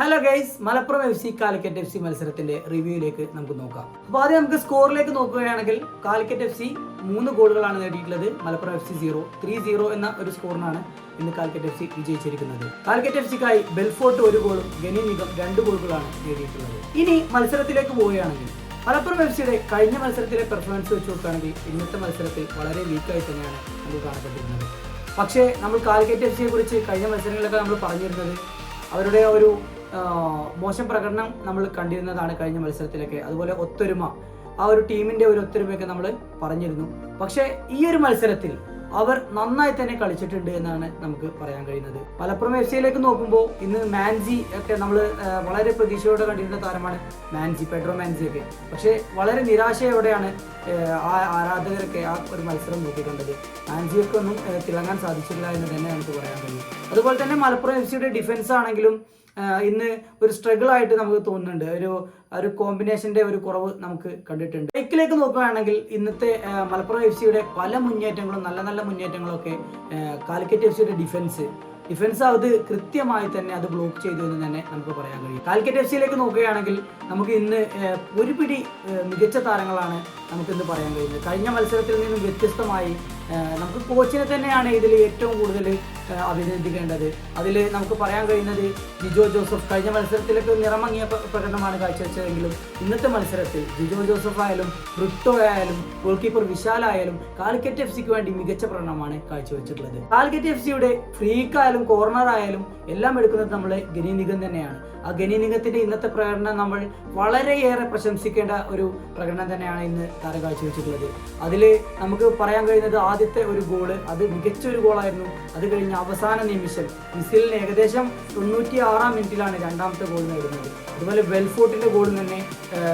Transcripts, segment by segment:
Hello guys, Malappuram F C Calicut F C മത്സരത്തിന്റെ റിവ്യൂയിലേക്ക് നമുക്ക് നോക്കാം. അപ്പോൾ ആദ്യം നമുക്ക് സ്കോറിലേക്ക് നോക്കുകയാണെങ്കിൽ കാലിക്കറ്റ് എഫ് സി 3 ഗോളുകളാണ് നേടിയിട്ടുള്ളത്. മലപ്പുറം എഫ് സി 3-0 എന്ന ഒരു സ്കോറിനാണ് ഇന്ന് കാലിക്കറ്റ് എഫ് സി വിജയിച്ചിരിക്കുന്നത്. കാലിക്കറ്റ് എഫ് സിക്കായി ബെൽഫോർട്ട് 1 ഗോളും ഗനി നിഗം 2 ഗോളുകളാണ് നേടിയിട്ടുള്ളത്. ഇനി മത്സരത്തിലേക്ക് പോവുകയാണെങ്കിൽ മലപ്പുറം എഫ് സിയുടെ കഴിഞ്ഞ മത്സരത്തിലെ പെർഫോമൻസ് വെച്ച് നോക്കുകയാണെങ്കിൽ ഇന്നത്തെ മത്സരത്തിൽ വളരെ വീക്കായി തന്നെയാണ് നമുക്ക് കാണപ്പെട്ടിരുന്നത്. പക്ഷേ നമ്മൾ കാലിക്കറ്റ് എഫ് സിയെ കുറിച്ച് കഴിഞ്ഞ മത്സരങ്ങളിലൊക്കെ നമ്മൾ പറഞ്ഞിരുന്നത് അവരുടെ ഒരു മോശം പ്രകടനം നമ്മൾ കണ്ടിരുന്നതാണ് കഴിഞ്ഞ മത്സരത്തിലൊക്കെ. അതുപോലെ ഒത്തൊരുമ, ആ ഒരു ടീമിന്റെ ഒരു ഒത്തൊരുമയൊക്കെ നമ്മൾ പറഞ്ഞിരുന്നു. പക്ഷേ ഈ ഒരു മത്സരത്തിൽ അവർ നന്നായി തന്നെ കളിച്ചിട്ടുണ്ട് എന്നാണ് നമുക്ക് പറയാൻ കഴിയുന്നത്. മലപ്പുറം എഫ് സിയിലേക്ക് നോക്കുമ്പോൾ ഇന്ന് മാൻസി ഒക്കെ നമ്മൾ വളരെ പ്രതീക്ഷയോടെ കണ്ടിരുന്ന താരമാണ് പെഡ്രോ മാൻസി ഒക്കെ. പക്ഷേ വളരെ നിരാശയോടെയാണ് ആരാധകരൊക്കെ ആ ഒരു മത്സരം നോക്കിക്കണ്ടത്. മാൻസിയൊക്കെ ഒന്നും തിളങ്ങാൻ സാധിച്ചില്ല എന്ന് തന്നെ നമുക്ക് പറയാൻ കഴിയും. അതുപോലെ തന്നെ മലപ്പുറം എഫ് സിയുടെ ഡിഫൻസ് ആണെങ്കിലും ഇന്ന് ഒരു സ്ട്രഗിൾ ആയിട്ട് നമുക്ക് തോന്നുന്നുണ്ട്. ഒരു കോമ്പിനേഷന്റെ ഒരു കുറവ് നമുക്ക് കണ്ടിട്ടുണ്ട്. ബൈക്കിലേക്ക് നോക്കുകയാണെങ്കിൽ ഇന്നത്തെ മലപ്പുറം എഫ് സിയുടെ പല മുന്നേറ്റങ്ങളും നല്ല മുന്നേറ്റങ്ങളും ഒക്കെ കാലിക്കറ്റ് എഫ് സിയുടെ ഡിഫൻസ് അത് കൃത്യമായി തന്നെ അത് ബ്ലോക്ക് ചെയ്തു എന്ന് തന്നെ നമുക്ക് പറയാൻ കഴിയും. കാലിക്കറ്റ് എഫ് സിയിലേക്ക് നോക്കുകയാണെങ്കിൽ നമുക്ക് ഇന്ന് ഒരു പിടി മികച്ച താരങ്ങളാണ് നമുക്കിന്ന് പറയാൻ കഴിയുന്നത്. കഴിഞ്ഞ മത്സരത്തിൽ നിന്നും വ്യത്യസ്തമായി നമുക്ക് കോച്ചിനെ തന്നെയാണ് ഇതിൽ ഏറ്റവും കൂടുതൽ അഭിനന്ദിക്കേണ്ടത്. അതിൽ നമുക്ക് പറയാൻ കഴിയുന്നത് ജിജോ ജോസഫ് കഴിഞ്ഞ മത്സരത്തിലൊക്കെ നിറമങ്ങിയ പ്രകടനമാണ് കാഴ്ചവെച്ചതെങ്കിലും ഇന്നത്തെ മത്സരത്തിൽ ജിജോ ജോസഫ് ആയാലും ബ്രിട്ടോ ആയാലും ഗോൾ കീപ്പർ വിശാൽ ആയാലും കാലിക്കറ്റ് എഫ് സിക്ക് വേണ്ടി മികച്ച പ്രകടനമാണ് കാഴ്ചവെച്ചിട്ടുള്ളത്. കാലിക്കറ്റ് എഫ് സിയുടെ ഫ്രീക്കായാലും കോർണർ ആയാലും എല്ലാം എടുക്കുന്നത് നമ്മൾ ഗനി നിഗം തന്നെയാണ്. ആ ഗനി നിഗത്തിന്റെ ഇന്നത്തെ പ്രകടനം നമ്മൾ വളരെയേറെ പ്രശംസിക്കേണ്ട ഒരു പ്രകടനം തന്നെയാണ് ഇന്ന് താരം കാഴ്ചവെച്ചിട്ടുള്ളത്. അതിൽ നമുക്ക് പറയാൻ കഴിയുന്നത് ആദ്യത്തെ ഒരു ഗോള് അത് മികച്ചൊരു ഗോളായിരുന്നു. അത് കഴിഞ്ഞ് അവസാന നിമിഷം മിസിലിന് ഏകദേശം 96-ാം മിനിറ്റിലാണ് രണ്ടാമത്തെ ഗോൾ നേടുന്നത്. അതുപോലെ ബെൽഫോർട്ടിന്റെ ഗോൾ തന്നെ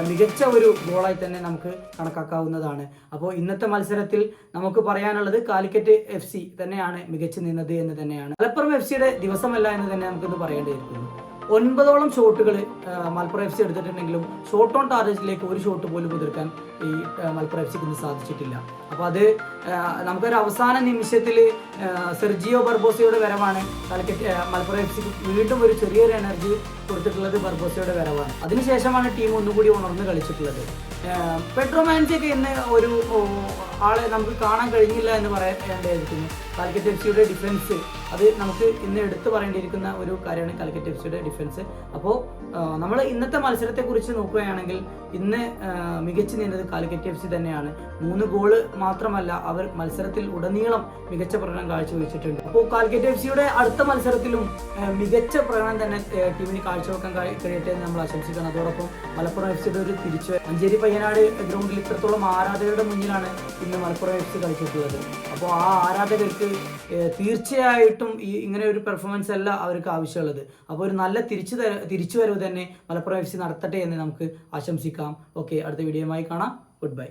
മികച്ച ഒരു ഗോളായി തന്നെ നമുക്ക് കണക്കാക്കാവുന്നതാണ്. അപ്പോൾ ഇന്നത്തെ മത്സരത്തിൽ നമുക്ക് പറയാനുള്ളത് കാലിക്കറ്റ് എഫ് സി തന്നെയാണ് മികച്ചു നിന്നത് എന്ന് തന്നെയാണ്. മലപ്പുറം എഫ് സിയുടെ ദിവസമല്ല എന്ന് തന്നെ നമുക്കിന്ന് പറയേണ്ടിയിരിക്കുന്നു. 9ഓളം ഷോട്ടുകൾ മലപ്പുറം എഫ് സി എടുത്തിട്ടുണ്ടെങ്കിലും ഷോട്ട് ഓൺ ടാർഗറ്റിലേക്ക് ഒരു ഷോട്ട് പോലും എതിർക്കാൻ ഈ മലപ്പുറം എഫ് സിക്ക് ഇന്ന് സാധിച്ചിട്ടില്ല. അപ്പോൾ അത് നമുക്കൊരു അവസാന നിമിഷത്തിൽ സെർജിയോ ബർബോസയുടെ വരവാണ് മലപ്പുറം എഫ് സിക്ക് വീണ്ടും ഒരു ചെറിയൊരു എനർജി കൊടുത്തിട്ടുള്ളത്. ബർബോസയുടെ വരവാണ്. അതിനുശേഷമാണ് ടീം ഒന്നുകൂടി ഉണർന്ന് കളിച്ചിട്ടുള്ളത്. പെഡ്രോ മാൻസിയൊക്കെ ഇന്ന് ഒരു ആളെ നമുക്ക് കാണാൻ കഴിഞ്ഞില്ല എന്ന് പറയേണ്ടിയിരിക്കുന്നു. കാലിക്കറ്റ് എഫ് സിയുടെ ഡിഫൻസ് അത് നമുക്ക് ഇന്ന് എടുത്തു പറയേണ്ടിയിരിക്കുന്ന ഒരു കാര്യമാണ് കാലിക്കറ്റ് എഫ് സിയുടെ ഡിഫൻസ്. അപ്പോൾ നമ്മൾ ഇന്നത്തെ മത്സരത്തെ കുറിച്ച് നോക്കുകയാണെങ്കിൽ ഇന്ന് മികച്ചു നിന്നത് കാലിക്കറ്റ് എഫ് സി തന്നെയാണ്. 3 ഗോള് മാത്രമല്ല, അവർ മത്സരത്തിൽ ഉടനീളം മികച്ച പ്രകടനം കാഴ്ചവെച്ചിട്ടുണ്ട്. അപ്പോൾ കാലിക്കറ്റ് എഫ് സിയുടെ അടുത്ത മത്സരത്തിലും മികച്ച പ്രകടനം തന്നെ ടീമിന് കാഴ്ചവെക്കാൻ കഴിയട്ടെ എന്ന് നമ്മൾ ആശംസിക്കണം. അതോടൊപ്പം മലപ്പുറം എഫ് സിയുടെ ഒരു മഞ്ചേരി പയ്യനാട് ഗ്രൗണ്ടിൽ ഇത്രത്തോളം ആരാധകരുടെ മുന്നിലാണ് ഇന്ന് മലപ്പുറം എഫ് സി കളിച്ചിട്ടുള്ളത്. അപ്പോൾ ആ ആരാധകർക്ക് തീർച്ചയായിട്ടും ഇങ്ങനെ ഒരു പെർഫോമൻസ് അല്ല അവർക്ക് ആവശ്യമുള്ളത്. അപ്പോൾ ഒരു നല്ല തിരിച്ചുവരവ് തന്നെ മലപ്പുറം എഫ് സി നടത്തട്ടെ എന്ന് നമുക്ക് ആശംസിക്കാം. ഓക്കെ, അടുത്ത വീഡിയോയുമായി കാണാം. Good bye.